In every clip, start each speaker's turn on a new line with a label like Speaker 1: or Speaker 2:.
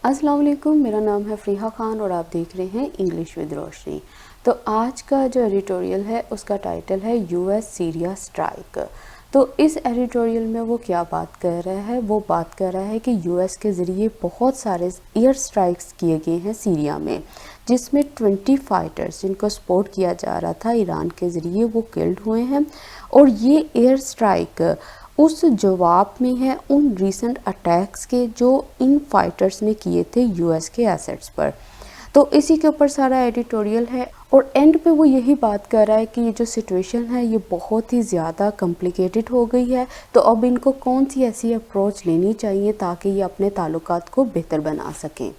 Speaker 1: अस्सलाम वालेकुम, मेरा नाम है फ़रीहा ख़ान और आप देख रहे हैं इंग्लिश विद रोशनी। तो आज का जो एडिटोरियल है उसका टाइटल है यूएस सीरिया स्ट्राइक। तो इस एडिटोरियल में वो क्या बात कर रहा है, वो बात कर रहा है कि यूएस के ज़रिए बहुत सारे एयर स्ट्राइक्स किए गए हैं सीरिया में, जिसमें 20 फाइटर्स जिनको सपोर्ट किया जा रहा था ईरान के ज़रिए वो किल्ड हुए हैं। और ये एयर स्ट्राइक उस जवाब में है उन रीसेंट अटैक्स के जो इन फाइटर्स ने किए थे यूएस के एसेट्स पर। तो इसी के ऊपर सारा एडिटोरियल है और एंड पे वो यही बात कर रहा है कि ये जो सिचुएशन है ये बहुत ही ज़्यादा कॉम्प्लिकेटेड हो गई है। तो अब इनको कौन सी ऐसी अप्रोच लेनी चाहिए ताकि ये अपने ताल्लुकात को बेहतर बना सकें।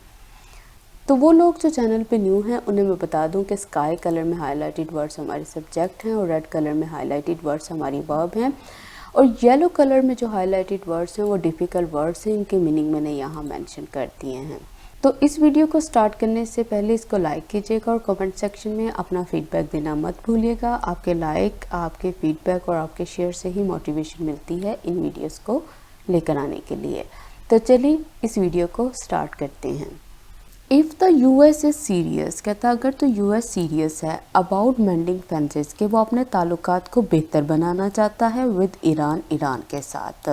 Speaker 1: तो वो लोग जो चैनल पे न्यू हैं उन्हें मैं बता दूं कि स्काई कलर में हाईलाइटेड वर्ड्स हमारे सब्जेक्ट हैं और रेड कलर में हाईलाइटेड वर्ड्स हमारी वर्ब हैं और येलो कलर में जो हाईलाइटेड वर्ड्स हैं वो डिफ़िकल्ट वर्ड्स हैं, इनके मीनिंग मैंने यहाँ मेंशन कर दिए हैं। तो इस वीडियो को स्टार्ट करने से पहले इसको लाइक कीजिएगा और कमेंट सेक्शन में अपना फीडबैक देना मत भूलिएगा। आपके लाइक, आपके फीडबैक और आपके शेयर से ही मोटिवेशन मिलती है इन वीडियोस को लेकर आने के लिए। तो चलिए इस वीडियो को स्टार्ट करते हैं। If the US is serious, कहता अगर तो यूएस सीरियस है अबाउट मेंडिंग फेंसेस कि वो अपने ताल्लुकात को बेहतर बनाना चाहता है विद ईरान के साथ,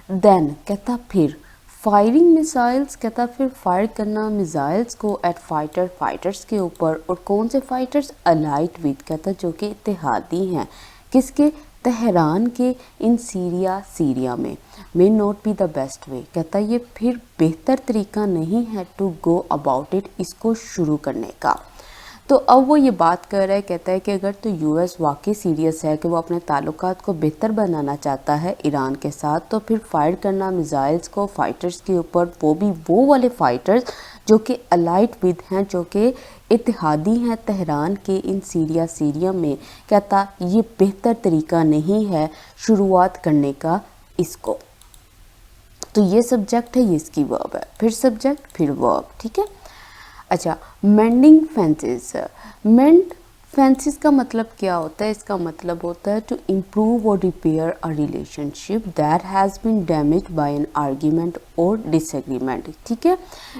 Speaker 1: देन कहता फिर फायरिंग मिसाइल्स, कहता फिर फायर करना मिसाइल्स को एट फाइटर्स के ऊपर। और कौन से फाइटर्स? अलाइट विद, कहता जो कि इत्तेहादी हैं किसके? तेहरान के। इन सीरिया में may not be the best way, कहता ये फिर बेहतर तरीका नहीं है टू गो अबाउट इट, इसको शुरू करने का। तो अब वो ये बात कर रहा है, कहता है कि अगर तो यूएस वाकई सीरियस है कि वो अपने ताल्लुकात को बेहतर बनाना चाहता है ईरान के साथ, तो फिर फायर करना मिसाइल्स को फाइटर्स के ऊपर, वो भी वो वाले फाइटर्स जो कि अलाइट विद हैं, जो कि इत्तेहादी हैं तेहरान के इन सीरिया में, कहता ये बेहतर तरीका नहीं है शुरुआत करने का इसको। तो ये सब्जेक्ट है, ये इसकी वर्ब है, फिर सब्जेक्ट फिर वर्ब, ठीक है। अच्छा, मेंडिंग फेंसेस। मेंड फेंसेस का मतलब क्या होता है? इसका मतलब होता है टू इम्प्रूव और repair a relationship that has been damaged by an argument और डिसएग्रीमेंट, ठीक है।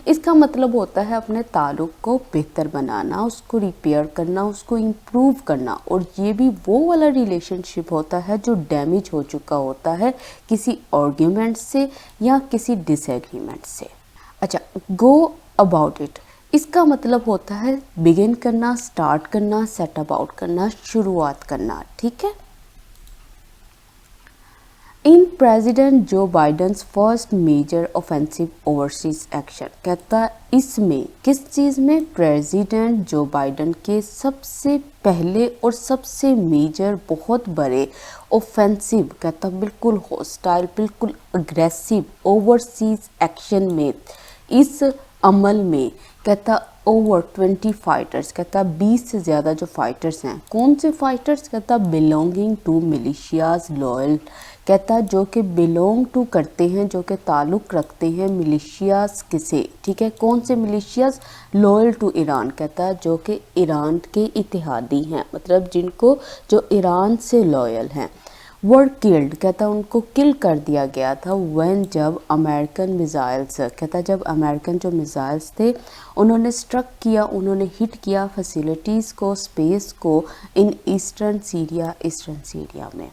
Speaker 1: इसका मतलब होता है अपने ताल्लुक को बेहतर बनाना, उसको रिपेयर करना, उसको इम्प्रूव करना। और ये भी वो वाला रिलेशनशिप होता है जो डैमेज हो चुका होता है किसी आर्ग्यूमेंट से या किसी डिसएग्रीमेंट से। अच्छा, गो अबाउट इट, इसका मतलब होता है बिगिन करना, स्टार्ट करना, सेट अबाउट करना, शुरुआत करना, ठीक है। In President Joe Biden's first major offensive overseas action, कहता इसमें किस चीज़ में? प्रेसिडेंट जो बाइडेन के सबसे पहले और सबसे मेजर बहुत बड़े ऑफेंसिव, कहता बिल्कुल हॉस्टाइल, बिल्कुल अग्रेसिव ओवरसीज एक्शन में, इस अमल में, कहता ओवर 20 फाइटर्स, कहता 20 से ज़्यादा जो फाइटर्स हैं। कौन से फाइटर्स? कहता बिलोंगिंग टू मिलिशियाज लॉयल, कहता जो कि बिलोंग टू करते हैं, जो कि ताल्लुक़ रखते हैं मिलिशियाज किसे, ठीक है। कौन से मिलिशियाज? लॉयल टू ईरान, कहता जो कि ईरान के इत्तेहादी हैं, मतलब जिनको जो ईरान से लॉयल हैं। वर किल्ड, कहता उनको किल कर दिया गया था व्हेन, जब अमेरिकन मिसाइल्स, कहता जब अमेरिकन जो मिसाइल्स थे उन्होंने स्ट्रक किया, उन्होंने हिट किया फैसिलिटीज़ को, स्पेस को इन ईस्टर्न सीरिया में।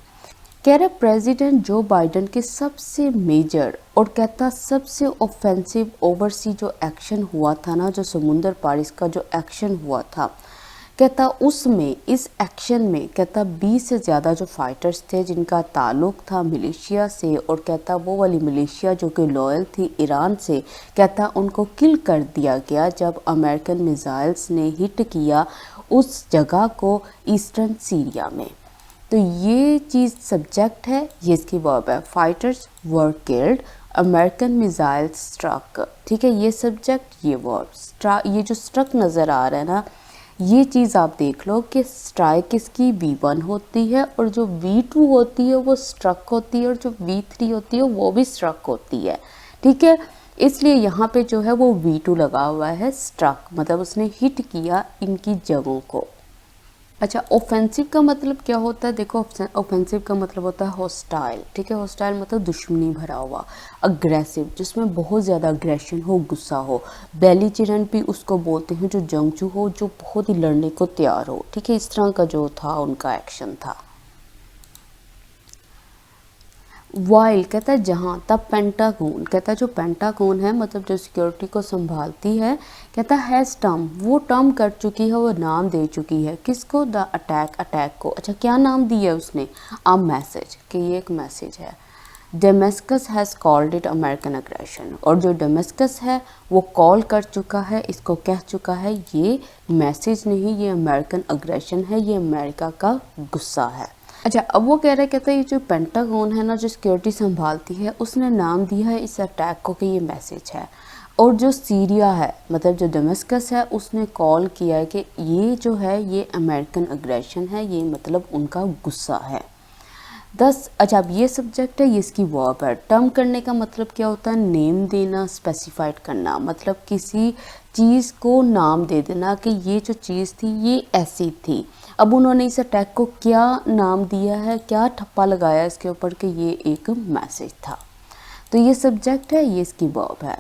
Speaker 1: कह रहे प्रेसिडेंट जो बाइडेन के सबसे मेजर और कहता सबसे ऑफेंसिव ओवरसी जो एक्शन हुआ था ना, जो समुंदर पार इसका जो एक्शन हुआ था, कहता उसमें, इस एक्शन में, कहता 20 से ज़्यादा जो फाइटर्स थे जिनका ताल्लुक़ था मिलिशिया से, और कहता वो वाली मिलिशिया जो कि लॉयल थी ईरान से, कहता उनको किल कर दिया गया जब अमेरिकन मिसाइल्स ने हिट किया उस जगह को ईस्टर्न सीरिया में। तो ये चीज़ सब्जेक्ट है, ये इसकी वर्ब है। Fighters were killed, American missile struck, ठीक है, ये सब्जेक्ट, ये वर्ब। ये जो स्ट्रक नज़र आ रहा है ना, ये चीज़ आप देख लो कि स्ट्राइक इसकी V1 होती है और जो V2 होती है वो स्ट्रक होती है और जो V3 होती है वो भी स्ट्रक होती है, ठीक है। इसलिए यहाँ पे जो है वो V2 लगा हुआ है, स्ट्रक मतलब उसने हिट किया इनकी जगहों को। अच्छा, ऑफेंसिव का मतलब क्या होता है? देखो, ऑफेंसिव का मतलब होता है हॉस्टाइल, ठीक है। हॉस्टाइल मतलब दुश्मनी भरा हुआ। अग्रेसिव, जिसमें बहुत ज़्यादा अग्रेशन हो, गुस्सा हो। बेलिजेरेंट भी उसको बोलते हैं जो जंगजू हो, जो बहुत ही लड़ने को तैयार हो, ठीक है। इस तरह का जो था उनका एक्शन था। वाइल कहता है जहाँ, तब पेंटागन कहता है जो पेंटागन है मतलब जो सिक्योरिटी को संभालती है, कहता है टर्म, वो टर्म कर चुकी है, वो नाम दे चुकी है किसको? द अटैक, अटैक को। अच्छा, क्या नाम दिया है उसने? अ मैसेज, कि ये एक मैसेज है। Damascus has called it American aggression, और जो डेमेस्कस है वो कॉल कर चुका है, इसको कह चुका है ये मैसेज नहीं, ये अमेरिकन अग्रेशन है, ये अमेरिका का गुस्सा है। अच्छा, अब वो कह रहा है, कहता है ये जो पेंटागन है ना, जो सिक्योरिटी संभालती है, उसने नाम दिया है इस अटैक को कि ये मैसेज है। और जो सीरिया है मतलब जो दमिश्कस है, उसने कॉल किया है कि ये जो है ये अमेरिकन अग्रेशन है, ये मतलब उनका गुस्सा है। 10। अच्छा, अब ये सब्जेक्ट है, ये इसकी वर्ब है। टर्म करने का मतलब क्या होता है? नेम देना, स्पेसिफाइड करना, मतलब किसी चीज़ को नाम दे देना कि ये जो चीज़ थी ये ऐसी थी। अब उन्होंने इस अटैक को क्या नाम दिया है, क्या ठप्पा लगाया इसके ऊपर कि ये एक मैसेज था। तो ये सब्जेक्ट है, ये इसकी वर्ब है।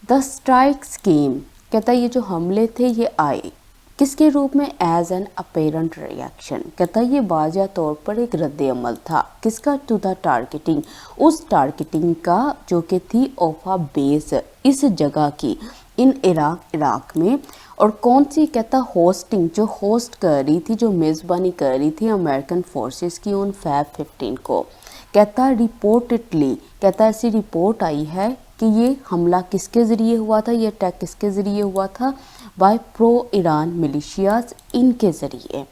Speaker 1: द स्ट्राइक्स केम, कहता है ये जो हमले थे ये आए किसके रूप में? एज एन अपेरेंट रिएक्शन, कहता है ये वाज़िया तौर पर एक रद्द अमल था किसका? टू द टारगेटिंग, उस टारगेटिंग का जो कि थी ऑफ अ बेस, इस जगह की, इन इराक में। और कौन सी? कहता होस्टिंग, जो होस्ट कर रही थी, जो मेज़बानी कर रही थी अमेरिकन फोर्सेस की ऑन Feb 15 को। कहता रिपोर्टेडली, कहता ऐसी रिपोर्ट आई है कि ये हमला किसके ज़रिए हुआ था, ये अटैक किसके ज़रिए हुआ था? बाय प्रो ईरान मिलिशियाज, इनके ज़रिए।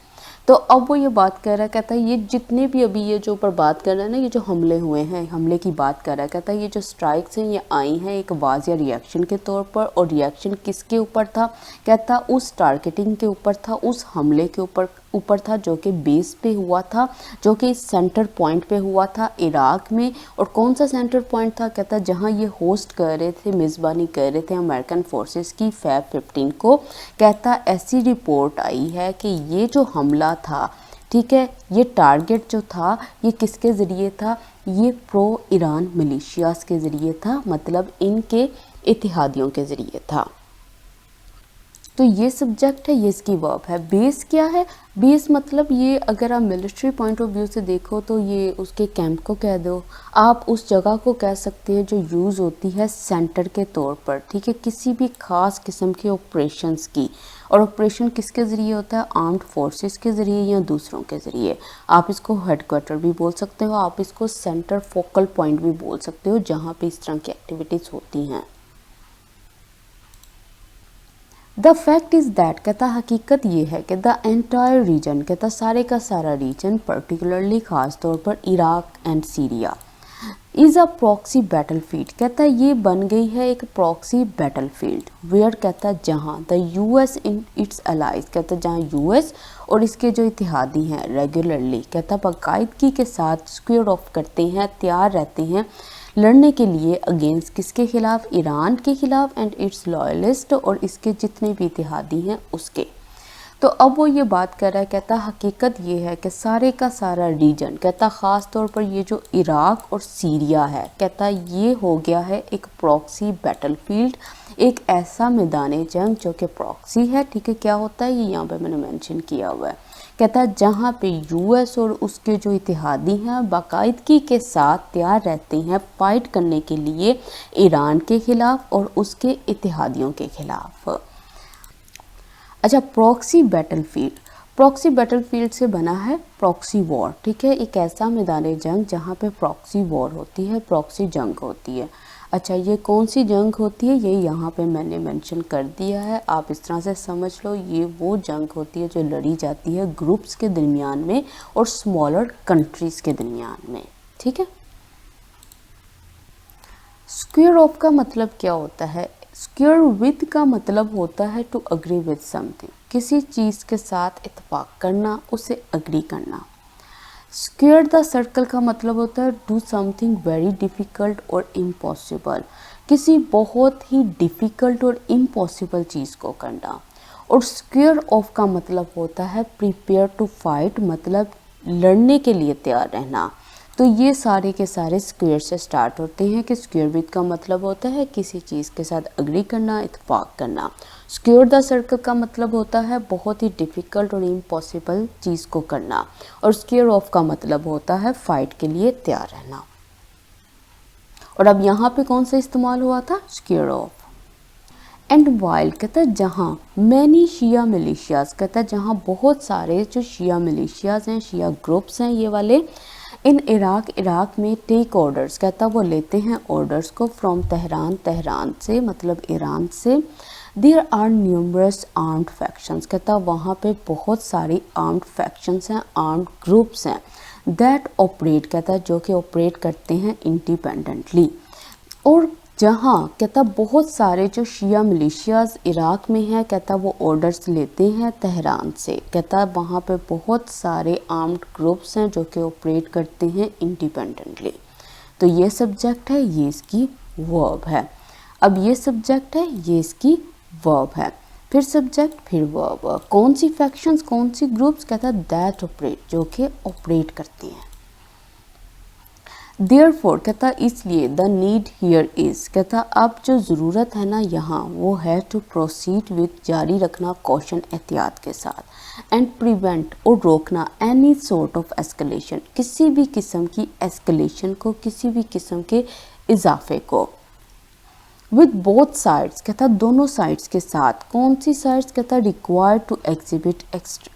Speaker 1: तो अब वो ये बात कर रहा है, कहता है ये जितने भी अभी ये जो ऊपर बात कर रहा है ना, ये जो हमले हुए हैं, हमले की बात कर रहा है, कहता है ये जो स्ट्राइक्स हैं ये आई हैं एक वाज़िया रिएक्शन के तौर पर। और रिएक्शन किसके ऊपर था? कहता उस टारगेटिंग के ऊपर था, उस हमले के ऊपर था जो कि बेस पे हुआ था, जो कि सेंटर पॉइंट पे हुआ था इराक में। और कौन सा सेंटर पॉइंट था? कहता जहां ये होस्ट कर रहे थे, मेज़बानी कर रहे थे अमेरिकन फोर्सेस की Feb 15 को। कहता ऐसी रिपोर्ट आई है कि ये जो हमला था, ठीक है, ये टारगेट जो था ये किसके ज़रिए था? ये प्रो ईरान मिलिशियाज के ज़रिए था, मतलब इनके इत्तेहादियों के ज़रिए था। तो ये सब्जेक्ट है, ये इसकी वर्ब है। बेस क्या है? बेस मतलब ये अगर आप मिलिट्री पॉइंट ऑफ व्यू से देखो तो ये उसके कैंप को कह दो, आप उस जगह को कह सकते हैं जो यूज़ होती है सेंटर के तौर पर, ठीक है, किसी भी ख़ास किस्म के ऑपरेशंस की। और ऑपरेशन किसके ज़रिए होता है? आर्म्ड फोर्सेस के ज़रिए या दूसरों के ज़रिए। आप इसको हेडक्वार्टर भी बोल सकते हो, आप इसको सेंटर फोकल पॉइंट भी बोल सकते हो, जहाँ पे इस तरह की एक्टिविटीज़ होती हैं। द फैक्ट इज़ दैट, कहता हकीकत ये है कि द एंटायर रीजन, कहता सारे का सारा रीजन, पर्टिकुलरली ख़ास तौर पर Iraq and Syria, is a proxy battle field, कहता ये बन गई है एक प्रॉक्सी बैटल फील्ड। वेयर, कहता जहाँ the US in its allies, कहता जहाँ यूएस और इसके जो इत्तेहादी हैं रेगुलरली, कहता बाकायदगी के साथ स्क्वेयर ऑफ करते हैं, तैयार रहते हैं लड़ने के लिए अगेंस्ट किसके खिलाफ? ईरान के खिलाफ एंड इट्स लॉयलिस्ट, और इसके जितने भी इत्तेहादी हैं उसके। तो अब वो ये बात कर रहा है, कहता हकीकत ये है कि सारे का सारा रीजन, कहता ख़ास तौर पर ये जो इराक और सीरिया है, कहता ये हो गया है एक प्रॉक्सी बैटल फील्ड, एक ऐसा मैदान जंग जो कि प्रॉक्सी है, ठीक है। क्या होता है ये यहाँ पे मैंने मेंशन किया हुआ है। कहता है जहाँ पे यूएस और उसके जो इत्तेहादी हैं बाकायदगी के साथ तैयार रहते हैं फाइट करने के लिए ईरान के ख़िलाफ़ और उसके इत्तेहादियों के ख़िलाफ़। अच्छा, प्रॉक्सी बैटलफील्ड, प्रॉक्सी बैटलफील्ड से बना है प्रॉक्सी वॉर, ठीक है, एक ऐसा मैदान जंग जहाँ पे प्रॉक्सी वॉर होती है, प्रॉक्सी जंग होती है। अच्छा, ये कौन सी जंग होती है? ये यहाँ पे मैंने मेंशन कर दिया है, आप इस तरह से समझ लो, ये वो जंग होती है जो लड़ी जाती है ग्रुप्स के दरमियान में और स्मॉलर कंट्रीज़ के दरमियान में, ठीक है। स्क्वेयर ऑफ का मतलब क्या होता है? स्क्वेयर विद का मतलब होता है टू अग्री विद समथिंग, किसी चीज़ के साथ इत्तेफाक करना, उसे अग्री करना। स्क्वेयर द सर्कल का मतलब होता है डू समथिंग वेरी डिफ़िकल्ट और इम्पॉसिबल, किसी बहुत ही डिफ़िकल्ट और इम्पॉसिबल चीज़ को करना। और स्क्वेयर ऑफ का मतलब होता है प्रिपेयर टू फाइट, मतलब लड़ने के लिए तैयार रहना। तो ये सारे के सारे स्क्वेयर से स्टार्ट होते हैं कि स्क्वेयर विद का मतलब होता है किसी चीज़ के साथ अग्री करना, इत्तेफाक करना। स्क्वेयर द सर्कल का मतलब होता है बहुत ही डिफ़िकल्ट और इम्पॉसिबल चीज़ को करना, और स्क्वेयर ऑफ का मतलब होता है फाइट के लिए तैयार रहना। और अब यहाँ पे कौन सा इस्तेमाल हुआ था, स्क्वेयर ऑफ। एंड वाइल कहता है जहाँ, मैनी शिया मिलिशियाज कहता है जहाँ बहुत सारे जो शिया मिलिशियाज हैं, शिया ग्रुप्स हैं ये वाले, इन इराक में टेक ऑर्डर्स कहता वो लेते हैं ऑर्डर्स को फ्रॉम तेहरान से मतलब ईरान से। There are numerous armed factions कहता वहाँ पे बहुत सारी आर्म्ड फैक्शंस हैं, आर्म्ड ग्रुप्स हैं, दैट ऑपरेट कहता जो कि ऑपरेट करते हैं इंडिपेंडेंटली। और जहाँ कहता बहुत सारे जो शिया मिलिशियाज इराक में हैं कहता वो ऑर्डर्स लेते हैं तेहरान से, कहता वहाँ पे बहुत सारे आर्म्ड ग्रुप्स हैं जो कि ऑपरेट करते हैं इंडिपेंडेंटली। तो ये सब्जेक्ट है, ये इसकी वर्ब है। अब ये सब्जेक्ट है, ये इसकी वर्ब है, फिर सब्जेक्ट फिर वर्ब। कौन सी फैक्शंस, कौन सी ग्रुप्स, कहता दैट ऑपरेट जो कि ऑपरेट करती हैं। Therefore कहता इसलिए, द नीड हियर इज़ कहता अब जो ज़रूरत है ना यहाँ वो है टू प्रोसीड विद जारी रखना कॉशन एहतियात के साथ, एंड प्रिवेंट और रोकना एनी सॉर्ट ऑफ एस्केलेशन किसी भी किस्म की एस्केलेशन को, किसी भी किस्म के इजाफे को। विद बोथ साइड्स कहता दोनों साइड्स के साथ, कौन सी साइड्स, कहता रिक्वायर्ड टू एग्जिबिट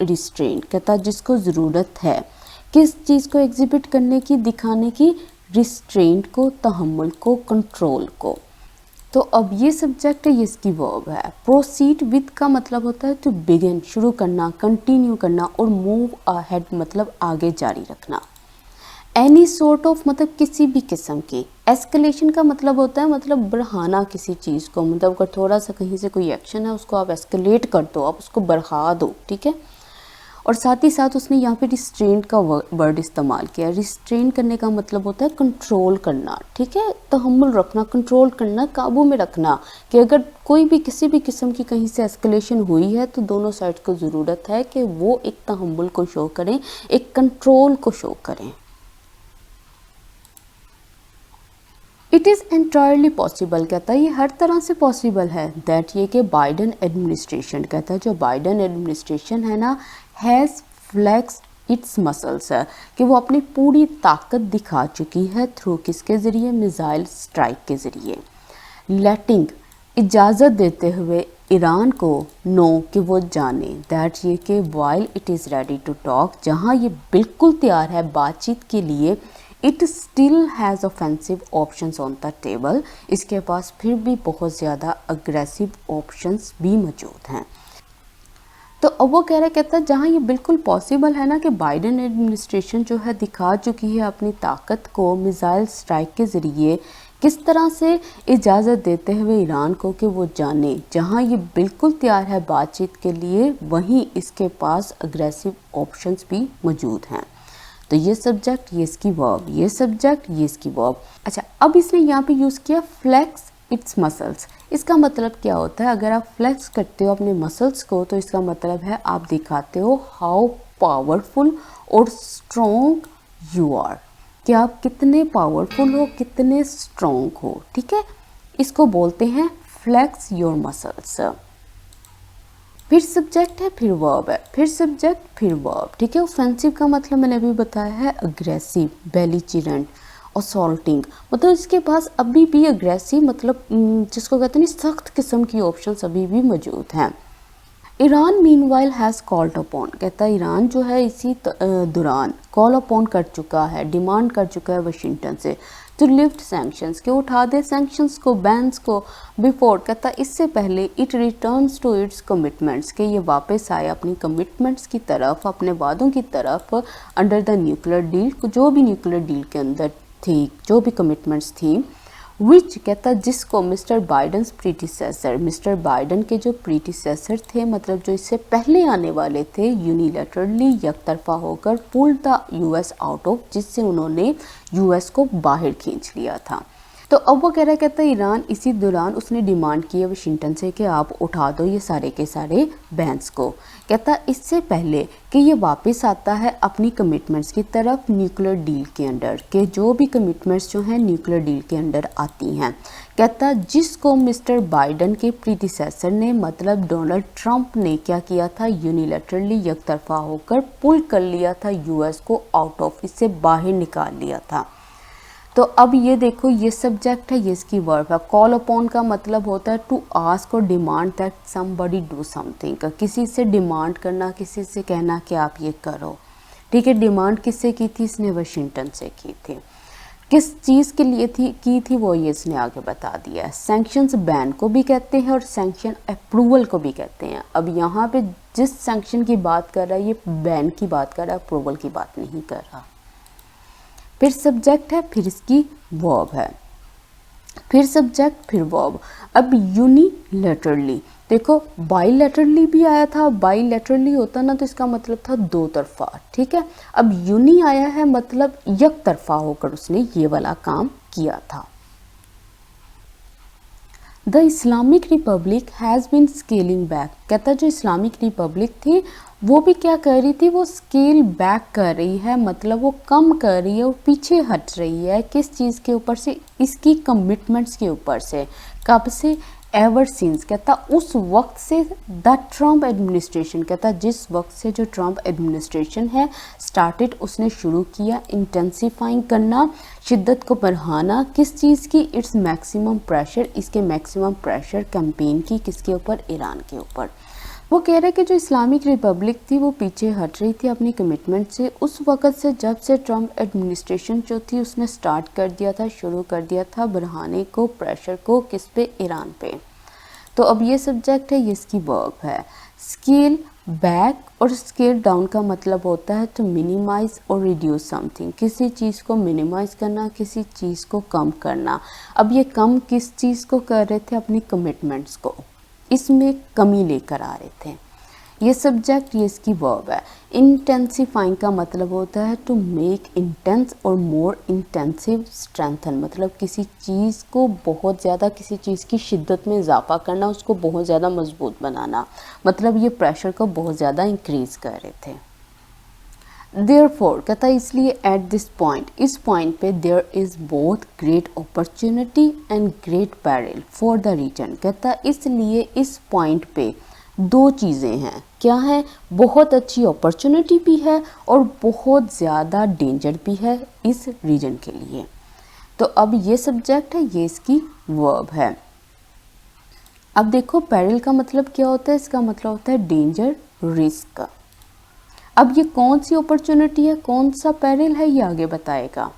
Speaker 1: रिस्ट्रेंट कहता जिसको ज़रूरत है किस चीज़ को एग्जिबिट करने की, दिखाने की, रिस्ट्रेंट को, तहम्मुल को, कंट्रोल को। तो अब ये सब्जेक्ट है, ये इसकी वर्ब है। प्रोसीड विद का मतलब होता है टू बिगिन शुरू करना, कंटिन्यू करना, और मूव अहेड मतलब आगे जारी रखना। एनी सॉर्ट ऑफ मतलब किसी भी किस्म की। एस्केलेशन का मतलब होता है मतलब बढ़ाना किसी चीज़ को, मतलब अगर थोड़ा सा कहीं से कोई एक्शन है उसको आप एस्केलेट कर दो, आप उसको बढ़ा दो, ठीक है। और साथ ही साथ उसने यहाँ पे रिस्ट्रेंट का वर्ड इस्तेमाल किया। रिस्ट्रेंट करने का मतलब होता है कंट्रोल करना, ठीक है, तहम्मुल रखना, कंट्रोल करना, काबू में रखना, कि अगर कोई भी किसी भी किस्म की कहीं से एस्केलेशन हुई है तो दोनों साइड को ज़रूरत है कि वो एक तहम्मुल को शो करें, एक कंट्रोल को शो करें। इट इज़ एंटायरली पॉसिबल कहता है ये हर तरह से पॉसिबल है, दैट ये कि बाइडन एडमिनिस्ट्रेशन कहता है जो बाइडन एडमिनिस्ट्रेशन है ना, हैज़ फ्लेक्स इट्स मसल्स है कि वो अपनी पूरी ताकत दिखा चुकी है थ्रू किसके ज़रिए, मिसाइल स्ट्राइक के ज़रिए। लेटिंग इजाज़त देते हुए ईरान को नो कि वो जाने, दैट ये कि while it is ready to talk जहाँ ये बिल्कुल तैयार है बातचीत के लिए, it still has offensive options on the table इसके पास फिर भी बहुत ज़्यादा अग्रेसिव ऑप्शंस भी मौजूद हैं। तो अब वो कहता है जहाँ ये बिल्कुल पॉसिबल है ना कि बाइडन एडमिनिस्ट्रेशन जो है दिखा चुकी है अपनी ताकत को मिसाइल स्ट्राइक के ज़रिए, किस तरह से इजाज़त देते हुए ईरान को कि वो जाने, जहाँ ये बिल्कुल तैयार है बातचीत के लिए वहीं इसके पास अग्रेसिव ऑप्शंस भी मौजूद हैं। तो ये सब्जेक्ट, ये इसकी वर्ब, ये सब्जेक्ट, ये इसकी वर्ब। अच्छा, अब इसने यहाँ पे यूज़ किया फ्लेक्स इट्स मसल्स। इसका मतलब क्या होता है, अगर आप फ्लेक्स करते हो अपने मसल्स को तो इसका मतलब है आप दिखाते हो हाउ पावरफुल और स्ट्रॉन्ग यू आर, कि आप कितने पावरफुल हो, कितने स्ट्रॉन्ग हो, ठीक है। इसको बोलते हैं फ्लेक्स योर मसल्स। फिर सब्जेक्ट है, फिर वर्ब है, फिर सब्जेक्ट, फिर वर्ब, ठीक है। ऑफेंसिव का मतलब मैंने अभी बताया है अग्रेसिव, बेलिचिरेंट, असॉल्टिंग, मतलब इसके पास अभी भी अग्रेसिव मतलब जिसको कहते हैं सख्त किस्म की ऑप्शंस अभी भी मौजूद हैं। Iran meanwhile has called upon कहता है ईरान जो है इसी दौरान कॉल अपॉन कर चुका है, डिमांड कर चुका है वाशिंगटन से टू लिफ्ट सैंक्शंस के उठा दे सैंक्शंस को, बैन्स को, बिफोर कहता इससे पहले it returns to its commitments के ये वापस आए अपनी कमिटमेंट्स की तरफ, अपने वादों की तरफ, अंडर द न्यूक्लियर डील, जो भी न्यूक्लियर डील के अंदर थी, जो भी कमिटमेंट्स थी, विच कहता जिसको मिस्टर बाइडन्स प्रीडिसेसर, मिस्टर बाइडन के जो प्रीडिसेसर थे मतलब जो इससे पहले आने वाले थे, यूनिलैटरली यकतरफा होकर pull the US out of, जिससे उन्होंने यूएस को बाहर खींच लिया था। तो अब वो कह रहा है, कहता है ईरान इसी दौरान उसने डिमांड की है वाशिंगटन से कि आप उठा दो ये सारे के सारे बैंस को। कहता इससे पहले कि ये वापस आता है अपनी कमिटमेंट्स की तरफ न्यूक्लियर डील के अंडर, के जो भी कमिटमेंट्स जो हैं न्यूक्लियर डील के अंडर आती हैं। कहता जिसको मिस्टर बाइडन के प्रीडिसेसर ने मतलब डोनाल्ड ट्रंप ने क्या किया था, यूनिलैटरली यकतरफा होकर पुल कर लिया था यूएस को आउट ऑफ, इससे बाहर निकाल लिया था। तो अब ये देखो ये सब्जेक्ट है, ये इसकी वर्ब है। कॉल अपॉन का मतलब होता है टू आस्क और demand that somebody do something, किसी से डिमांड करना, किसी से कहना कि आप ये करो। ठीक है, डिमांड किससे की थी, इसने वाशिंगटन से की थी। किस चीज़ के लिए की थी वो ये इसने आगे बता दिया है। सैंक्शंस बैन को भी कहते हैं और सैंक्शन अप्रूवल को भी कहते हैं। अब यहाँ पे जिस सैंक्शन की बात कर रहा है ये बैन की बात कर रहा है, अप्रूवल की बात नहीं कर रहा। फिर सब्जेक्ट है, फिर इसकी वर्ब है, फिर सब्जेक्ट फिर वर्ब। अब यूनिलैटरली देखो, बाईलैटरली भी आया था, बाईलैटरली होता ना तो इसका मतलब था दो तरफा। ठीक है, अब यूनी आया है मतलब एक तरफा होकर उसने ये वाला काम किया था। The Islamic Republic has been scaling back, कहता जो इस्लामिक रिपब्लिक थी वो भी क्या कर रही थी, वो स्केल बैक कर रही है, मतलब वो कम कर रही है और पीछे हट रही है। किस चीज़ के ऊपर से, इसकी कमिटमेंट्स के ऊपर से। कब से, एवर सिंस, कहता उस वक्त से द ट्रम्प एडमिनिस्ट्रेशन, कहता जिस वक्त से जो ट्रम्प एडमिनिस्ट्रेशन है स्टार्टेड, उसने शुरू किया इंटेंसिफाइंग करना, शिद्दत को बढ़ाना, किस चीज़ की, इट्स मैक्सिमम प्रेशर, इसके मैक्सिमम प्रेशर कैंपेन की, किसके ऊपर, ईरान के ऊपर। वो कह रहा है कि जो इस्लामिक रिपब्लिक थी वो पीछे हट रही थी अपनी कमिटमेंट से उस वक़्त से जब से ट्रम्प एडमिनिस्ट्रेशन जो थी उसने स्टार्ट कर दिया था, शुरू कर दिया था बढ़ाने को, प्रेशर को, किस पे, ईरान पे। तो अब ये सब्जेक्ट है, ये इसकी वर्ब है। स्केल बैक और स्केल डाउन का मतलब होता है टू मिनिमाइज और रिड्यूस समथिंग, किसी चीज़ को मिनिमाइज करना, किसी चीज़ को कम करना। अब ये कम किस चीज़ को कर रहे थे, अपनी कमिटमेंट्स को, इसमें कमी लेकर आ रहे थे। ये सब्जेक्ट, ये इसकी वर्ब है। इंटेंसिफाइंग का मतलब होता है टू मेक इंटेंस और मोर इंटेंसिव, स्ट्रेंथन, मतलब किसी चीज़ को बहुत ज़्यादा, किसी चीज़ की शिद्दत में इजाफा करना, उसको बहुत ज़्यादा मजबूत बनाना, मतलब ये प्रेशर को बहुत ज़्यादा इंक्रीज कर रहे थे। Therefore, कहता है इसलिए एट दिस पॉइंट, इस पॉइंट पे there is both great opportunity and great peril for the region, कहता है इसलिए इस पॉइंट पे दो चीज़ें हैं, क्या है, बहुत अच्छी अपॉर्चुनिटी भी है और बहुत ज़्यादा डेंजर भी है इस रीजन के लिए। तो अब ये सब्जेक्ट है, ये इसकी वर्ब है। अब देखो पैरल का मतलब क्या होता है, इसका मतलब होता है डेंजर, रिस्क। अब ये कौन सी अपॉर्चुनिटी है, कौन सा पैरल है, ये आगे बताएगा।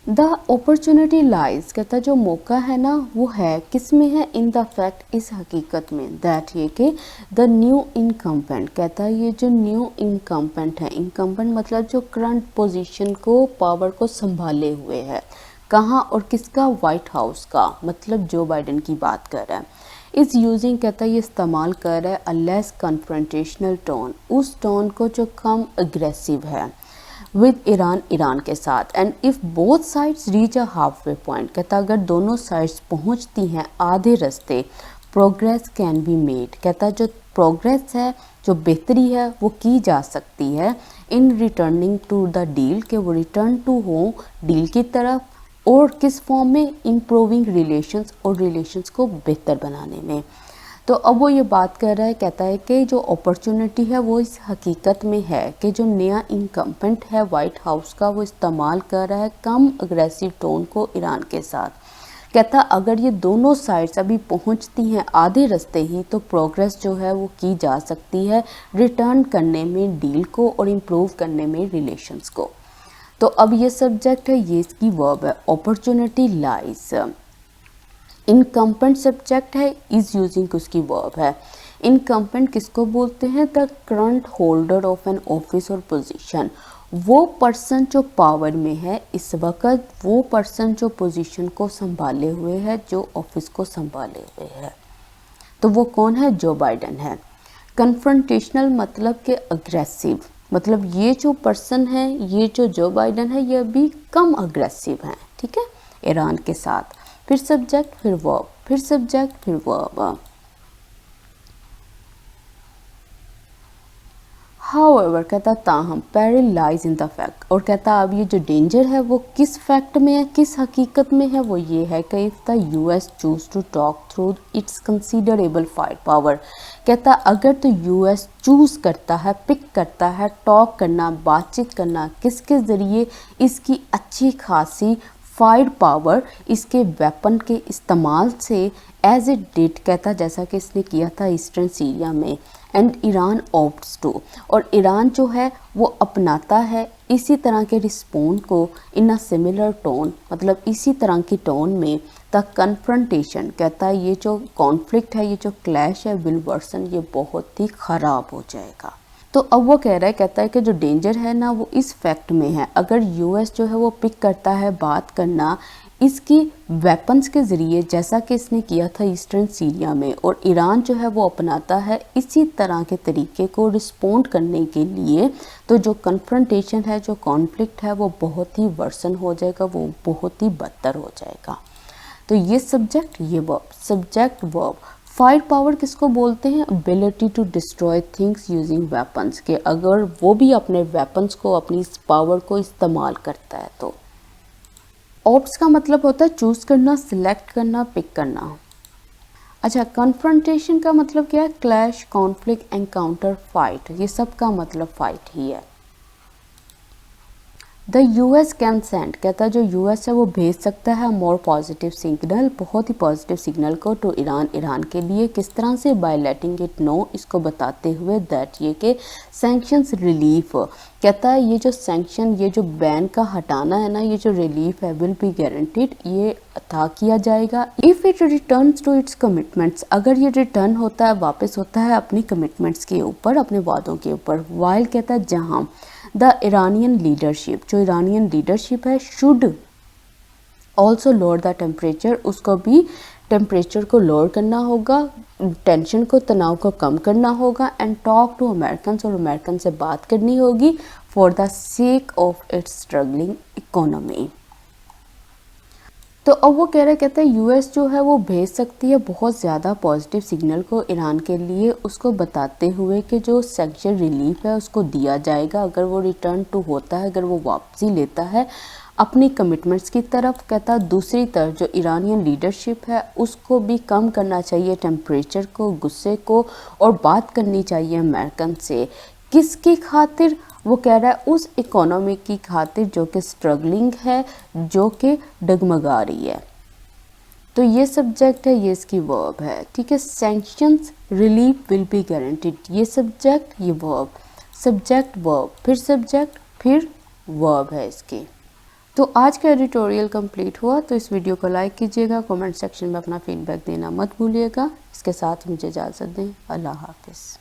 Speaker 1: द अपॉर्चुनिटी लाइज, कहता जो मौका है ना वो है किस में है, इन द फैक्ट, इस हकीकत में, दैट ये कि द न्यू इनकम्पेंट, कहता है ये जो न्यू इनकम्पेंट है, इनकम्पेंट मतलब जो करंट पोजीशन को, पावर को संभाले हुए है, कहाँ और किसका, वाइट हाउस का, मतलब जो बाइडन की बात कर रहा है। इज़ यूजिंग, कहता है ये इस्तेमाल कर रहा है अ लेस कन्फ्रंटेशनल टोन, उस टोन को जो कम अग्रेसिव है, विद ईरान, ईरान के साथ। And if both sides reach a half way point, कहता अगर दोनों साइड्स पहुंचती हैं आधे रास्ते, प्रोग्रेस कैन बी मेड, कहता जो प्रोग्रेस है, जो बेहतरी है वो की जा सकती है, इन रिटर्निंग टू द डील, के वो रिटर्न टू हो डील की तरफ, और किस फॉर्म में, इम्प्रूविंग रिलेशंस, और रिलेशंस को बेहतर बनाने में। तो अब वो ये बात कर रहा है, कहता है कि जो अपॉर्चुनिटी है वो इस हकीकत में है कि जो नया इनकम्पेंट है वाइट हाउस का, वो इस्तेमाल कर रहा है कम अग्रेसिव टोन को ईरान के साथ। कहता अगर ये दोनों साइड्स अभी पहुंचती हैं आधे रास्ते ही, तो प्रोग्रेस जो है वो की जा सकती है रिटर्न करने में डील को और इम्प्रूव करने में रिलेशंस को। तो अब ये सब्जेक्ट है, ये इसकी वर्ब है, अपॉर्चुनिटी लाइज। इनकम्पेंट सब्जेक्ट है, इज यूजिंग उसकी वर्ब है। इनकम्पेंट किसको बोलते हैं, the current holder of an office और पोजीशन, वो पर्सन जो पावर में है इस वक्त, वो पर्सन जो पोजीशन को संभाले हुए है, जो ऑफिस को संभाले हुए है। तो वो कौन है, जो बाइडन है। कन्फ्रंटेशनल मतलब के अग्रेसिव, मतलब ये जो पर्सन है, ये जो बाइडन है, ये अभी कम अग्रेसिव हैं, ठीक है, ईरान के साथ। फिर सब्जेक्ट फिर वर्ब, फिर सब्जेक्ट फिर वर्ब। हाउएवर कहता ताहम peril lies in the fact, और कहता अब ये जो डेंजर है वो किस फैक्ट में है, किस हकीकत में है, वो ये है कि if the US choose to talk through its considerable firepower, कहता अगर तो यूएस चूज़ करता है, पिक करता है टॉक करना, बातचीत करना, किसके ज़रिए, इसकी अच्छी खासी फायर पावर, इसके वेपन के इस्तेमाल से, एज इट डिड कहता जैसा कि इसने किया था ईस्टर्न सीरिया में, एंड ईरान ऑप्ट्स टू, और ईरान जो है वो अपनाता है इसी तरह के रिस्पॉन्ड को इन अ सिमिलर टोन, मतलब इसी तरह की टोन में, द कन्फ्रंटेशन कहता है ये जो कॉन्फ्लिक्ट है, ये जो क्लैश है, विल वर्सन, ये बहुत ही ख़राब हो जाएगा। तो अब वो कह रहा है, कहता है कि जो डेंजर है ना वो इस फैक्ट में है, अगर यूएस जो है वो पिक करता है बात करना इसकी वेपन्स के ज़रिए जैसा कि इसने किया था ईस्टर्न सीरिया में, और ईरान जो है वो अपनाता है इसी तरह के तरीके को रिस्पोंड करने के लिए, तो जो कन्फ्रंटेशन है, जो कॉन्फ्लिक्ट है, वो बहुत ही वर्सन हो जाएगा, वो बहुत ही बदतर हो जाएगा। तो ये सब्जेक्ट, ये verb, subject verb. Firepower किसको बोलते हैं? Ability to destroy things using weapons, के अगर वो भी अपने वेपन्स को, अपनी इस पावर को इस्तेमाल करता है तो। ऑप्ट्स का मतलब होता है चूज़ करना, सिलेक्ट करना, पिक करना। अच्छा, कन्फ्रंटेशन का मतलब क्या है? क्लैश, कॉन्फ्लिक्ट, एनकाउंटर, फाइट, ये सब का मतलब फाइट ही है। द यूएस कैन सेंड, कहता है जो यूएस है वो भेज सकता है मोर पॉजिटिव सिग्नल, बहुत ही पॉजिटिव सिग्नल को टू ईरान, ईरान के लिए। किस तरह से? बाय लेटिंग इट नो, इसको बताते हुए दैट, ये कि सैंक्शंस रिलीफ, कहता है ये जो सैंक्शन, ये जो बैन का हटाना है ना, ये जो रिलीफ है, विल बी गारंटीड, ये अता किया जाएगा। If it returns to its commitments, अगर ये रिटर्न होता है, वापस होता है अपनी कमिटमेंट्स के ऊपर, अपने वादों के ऊपर। वाइल कहता है जहाँ, द ईरानियन लीडरशिप, जो ईरानियन लीडरशिप है, should also lower the temperature, उसको भी टेम्परेचर को लोअर करना होगा, टेंशन को, तनाव को कम करना होगा, एंड टॉक टू अमेरिकन, और अमेरिकन से बात करनी होगी for the sake of its struggling economy. तो अब वो कह रहे, कहते हैं यूएस जो है वो भेज सकती है बहुत ज़्यादा पॉजिटिव सिग्नल को ईरान के लिए, उसको बताते हुए कि जो सैंक्शन रिलीफ है उसको दिया जाएगा अगर वो रिटर्न टू होता है, अगर वो वापसी लेता है अपनी कमिटमेंट्स की तरफ। कहता दूसरी तरफ जो ईरानियन लीडरशिप है उसको भी कम करना चाहिए टेम्परेचर को, गुस्से को, और बात करनी चाहिए अमेरिकन से। किसकी खातिर? वो कह रहा है उस इकोनॉमी की खातिर जो कि स्ट्रगलिंग है, जो कि डगमगा रही है। तो ये सब्जेक्ट है, ये इसकी वर्ब है, ठीक है। Sanctions relief will be guaranteed, ये सब्जेक्ट, ये वर्ब, सब्जेक्ट वर्ब, फिर सब्जेक्ट, फिर वर्ब है इसकी। तो आज का एडिटोरियल कंप्लीट हुआ। तो इस वीडियो को लाइक कीजिएगा, कमेंट सेक्शन में अपना फीडबैक देना मत भूलिएगा। इसके साथ मुझे इजाज़त दें। अल्लाह हाफिज़।